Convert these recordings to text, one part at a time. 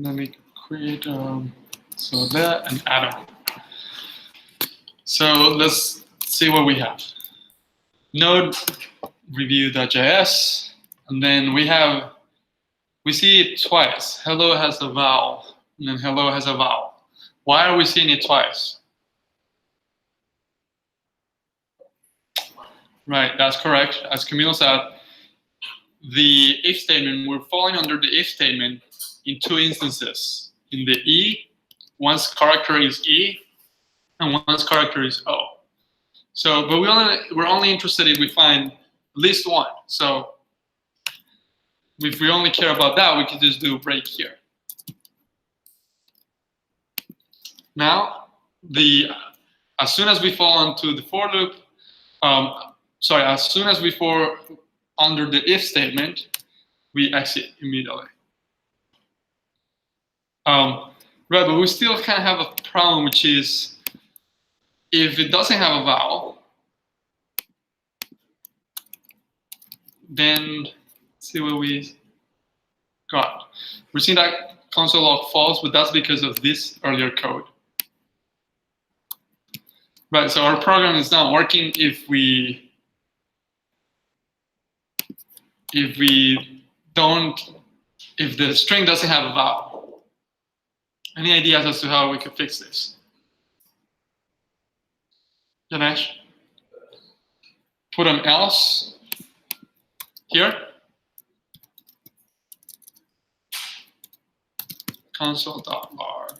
Let me create so that an atom. So let's see what we have. Node review.js, and then we see it twice. Hello has a vowel, and then hello has a vowel. Why are we seeing it twice? Right, that's correct. As Camille said, the if statement, we're falling under the if statement in two instances. In the E, one's character is E, and one's character is O. So, but we're only interested if we find at least one. So, if we only care about that, we could just do break here. Now, as soon as we fall into the for loop, as soon as we fall under the if statement, we exit immediately. Right, but we still kind of have a problem, which is if it doesn't have a vowel, then let's see what we got. We're seeing that console log false, but that's because of this earlier code. Right, so our program is not working if the string doesn't have a vowel. Any ideas as to how we could fix this? Ganesh? Put an else here. Console.log.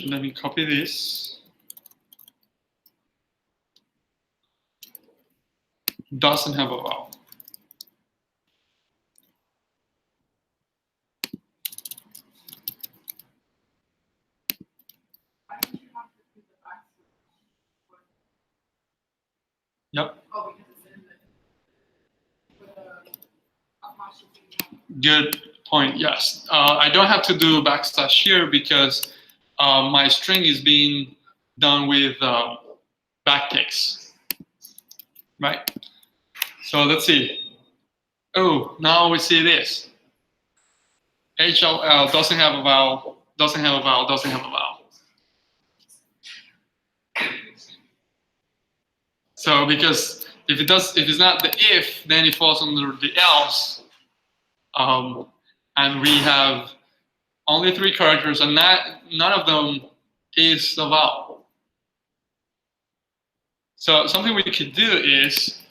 Let me copy this. Doesn't have a vowel. Yep. Good point. Yes. I don't have to do backslash here because my string is being done with backticks. Right? So let's see. Oh, now we see this. HLL doesn't have a vowel, doesn't have a vowel, doesn't have a vowel. So because if it's not the if, then it falls under the else. And we have only 3 characters, and none of them is a vowel. So something we could do is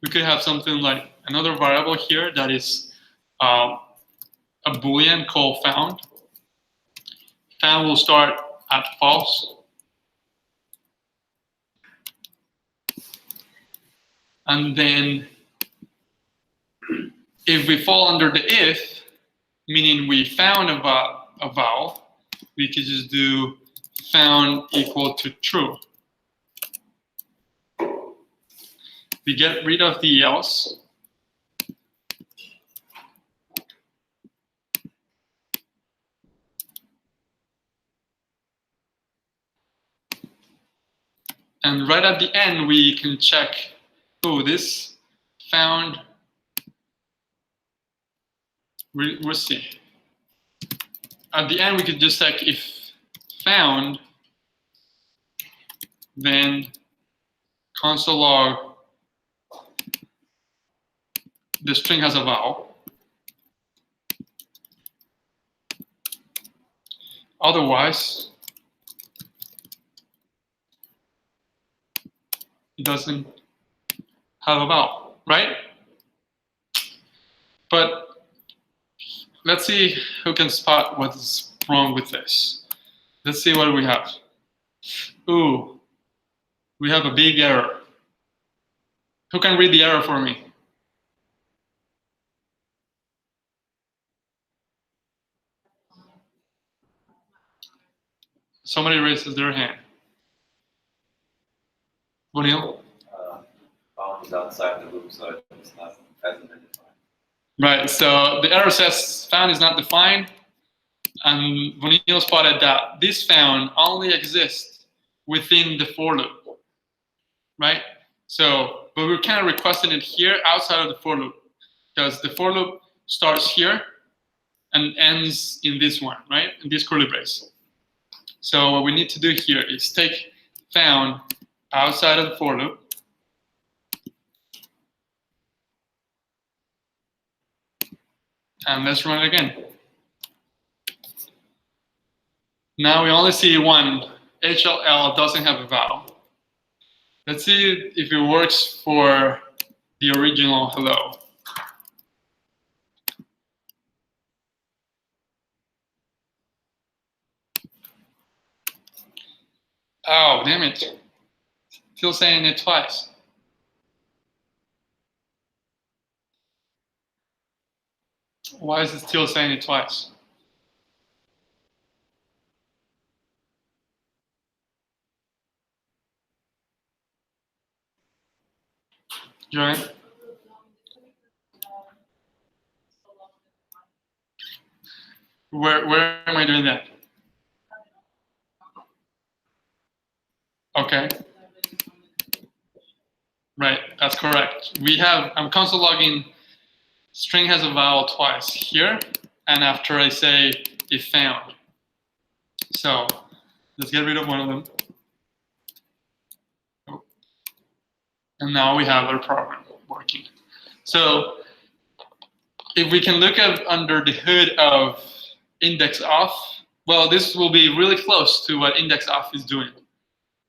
we could have something like another variable here that is a Boolean called found. Found will start at false. And then if we fall under the if, meaning we found a vowel, we could just do found equal to true. We get rid of the else. And right at the end, we can check, oh, this found, we'll see. At the end, we could just check if found, then console log, the string has a vowel. Otherwise, it doesn't have a vowel, right? But let's see who can spot what's wrong with this. Let's see what we have. Ooh, we have a big error. Who can read the error for me? Somebody raises their hand. O'Neill? Found is outside the loop, so it's not hasn't been defined. Right, so the error says found is not defined, and O'Neill spotted that this found only exists within the for loop, right? So, but we're kind of requesting it here outside of the for loop, because the for loop starts here and ends in this one, right? In this curly brace. So what we need to do here is take found outside of the for loop, and let's run it again. Now we only see one. HLL doesn't have a vowel. Let's see if it works for the original hello. Oh, damn it. Still saying it twice. Why is it still saying it twice? Join. Where am I doing that? Okay. Right, that's correct. We have, I'm console logging, string has a vowel twice here, and after I say if found. So let's get rid of one of them. And now we have our program working. So if we can look at under the hood of index off, well, this will be really close to what index off is doing.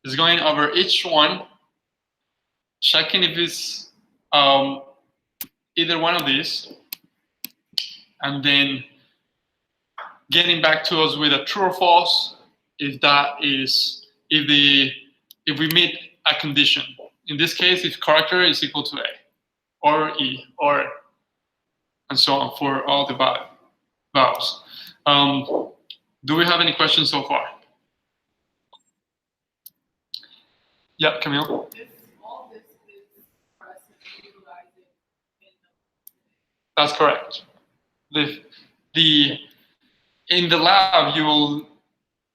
It's going over each one, checking if it's either one of these, and then getting back to us with a true or false if that is if we meet a condition. In this case, if character is equal to A or E or and so on for all the vowels. Do we have any questions so far? Yeah, Camille. That's correct. In the lab, you will,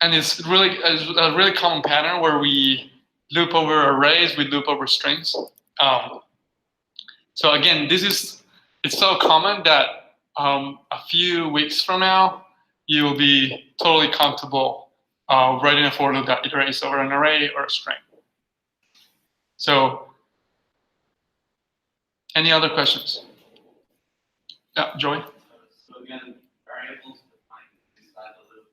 and it's a really common pattern where we loop over arrays, we loop over strings. So again, it's so common that a few weeks from now, you will be totally comfortable writing a for loop that iterates over an array or a string. So, any other questions? Yeah, Joey? So again, variables defined inside the loop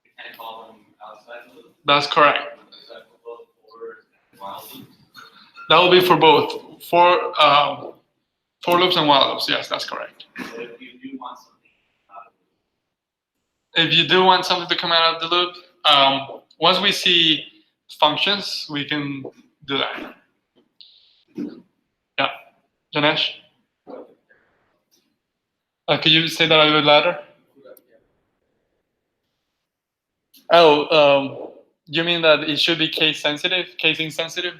we can't call them outside the loop. That's correct. Is that for both for and while loops? That will be for both. For loops and while loops, yes, that's correct. So if you do want something out of the If you do want something to come out of the loop, once we see functions, we can do that. Yeah, Janesh? Could you say that a little bit louder? Oh, you mean that it should be case sensitive, casing sensitive?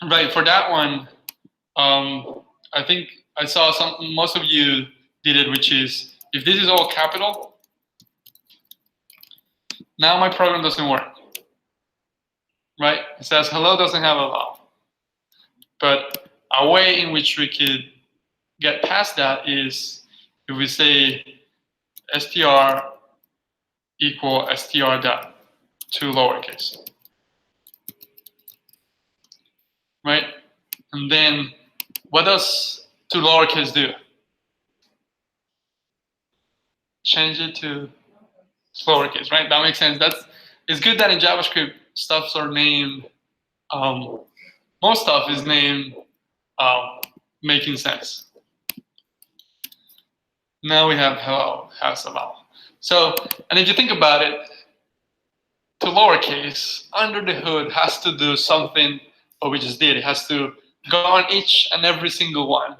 Right, for that one, I think I saw most of you did it, which is, if this is all capital, now my program doesn't work. Right? It says hello doesn't have a vowel. But a way in which we could get past that is if we say str equal str dot to lowercase. Right? And then what does to lowercase do? Change it to lowercase, right? That makes sense. It's good that in JavaScript stuffs are named. Most stuff is named making sense. Now we have hello has a vowel. So, and if you think about it, to lowercase under the hood has to do something what we just did. It has to go on each and every single one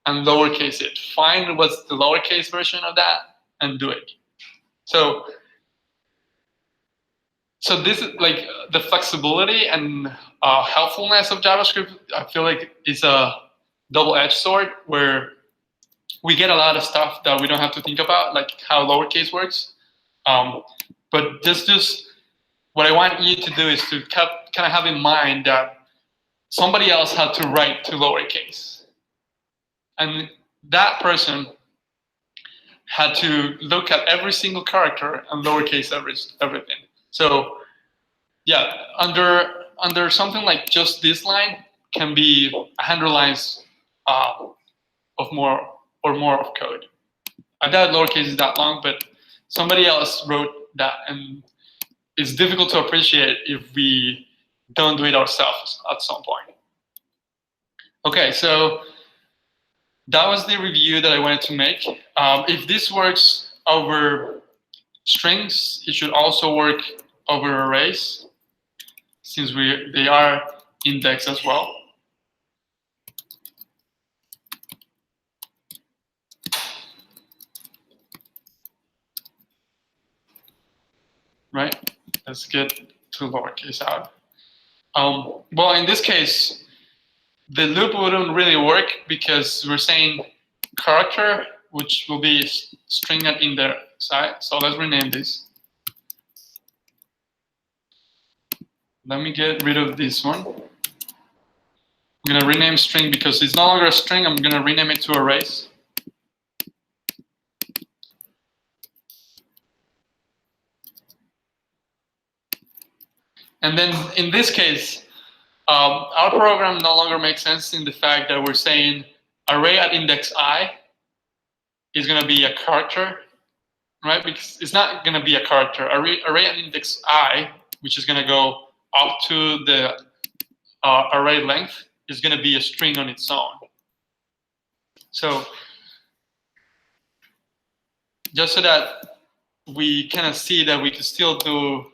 and lowercase it. Find what's the lowercase version of that and do it. So this is like the flexibility and helpfulness of JavaScript. I feel like it's a double-edged sword where we get a lot of stuff that we don't have to think about, like how lowercase works. But just what I want you to do is to kind of have in mind that somebody else had to write to lowercase. and that person had to look at every single character and lowercase everything. So yeah, under something like just this line can be 100 lines of more of code. I doubt lowercase is that long, but somebody else wrote that, and it's difficult to appreciate if we don't do it ourselves at some point. Okay, so that was the review that I wanted to make. If this works over strings, it should also work over arrays, since they are indexed as well. Right? Let's get to lowercase out. Well, in this case, the loop wouldn't really work because we're saying character, which will be string at index I. So let's rename this. Let me get rid of this one. I'm going to rename string because it's no longer a string. I'm going to rename it to arrays. And then in this case, our program no longer makes sense in the fact that we're saying array at index I is going to be a character, right? Because it's not going to be a character. Array at index I, which is going to go up to the array length, is going to be a string on its own. So just so that we kind of see that we can still do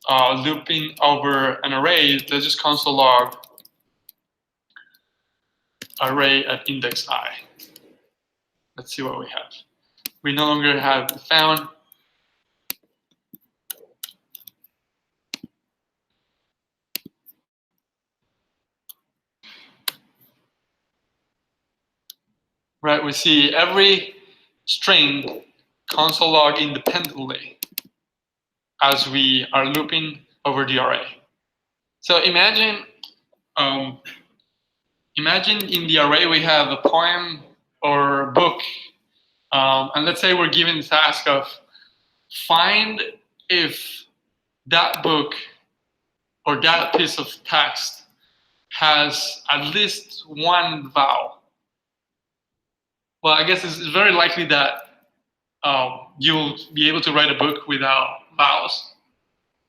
looping over an array, let's just console log array at index I. Let's see what we have. We no longer have the found. Right, we see every string console log independently as we are looping over the array. So imagine in the array we have a poem or a book, and let's say we're given the task of find if that book or that piece of text has at least one vowel. Well, I guess it's very likely that you'll be able to write a book without vowels.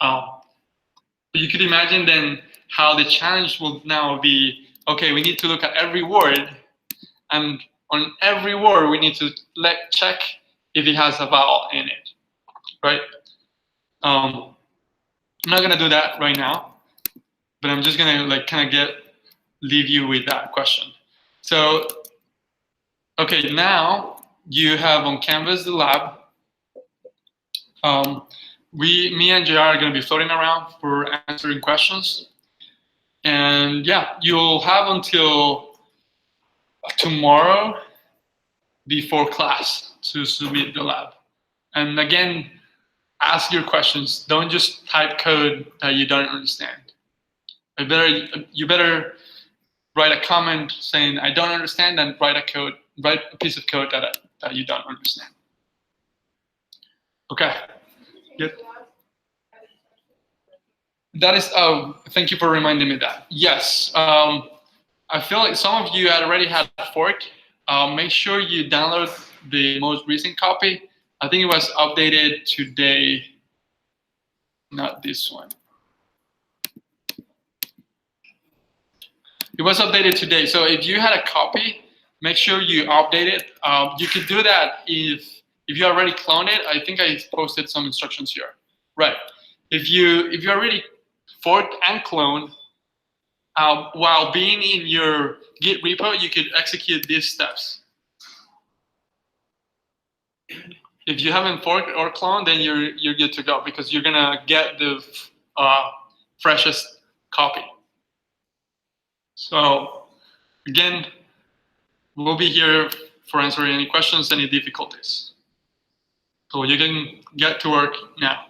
But you could imagine then how the challenge will now be, okay, we need to look at every word, and on every word we need to check if it has a vowel in it, right? I'm not gonna do that right now, but I'm just gonna like kind of leave you with that question. So, okay, now you have on Canvas the lab. Me and JR are going to be floating around for answering questions. And yeah, you'll have until tomorrow before class to submit the lab. And again, ask your questions. Don't just type code that you don't understand. You better write a comment saying, I don't understand, and write a piece of code that you don't understand. Okay. Yep. That is, thank you for reminding me that. Yes, I feel like some of you already had a fork. Make sure you download the most recent copy. I think it was updated today, not this one. It was updated today. So if you had a copy, make sure you update it. You could do that if you already cloned it. I think I posted some instructions here. Right. If you already forked and cloned, while being in your Git repo, you could execute these steps. If you haven't forked or cloned, then you're good to go because you're gonna get the freshest copy. So again, we'll be here for answering any questions, any difficulties. So you can get to work now.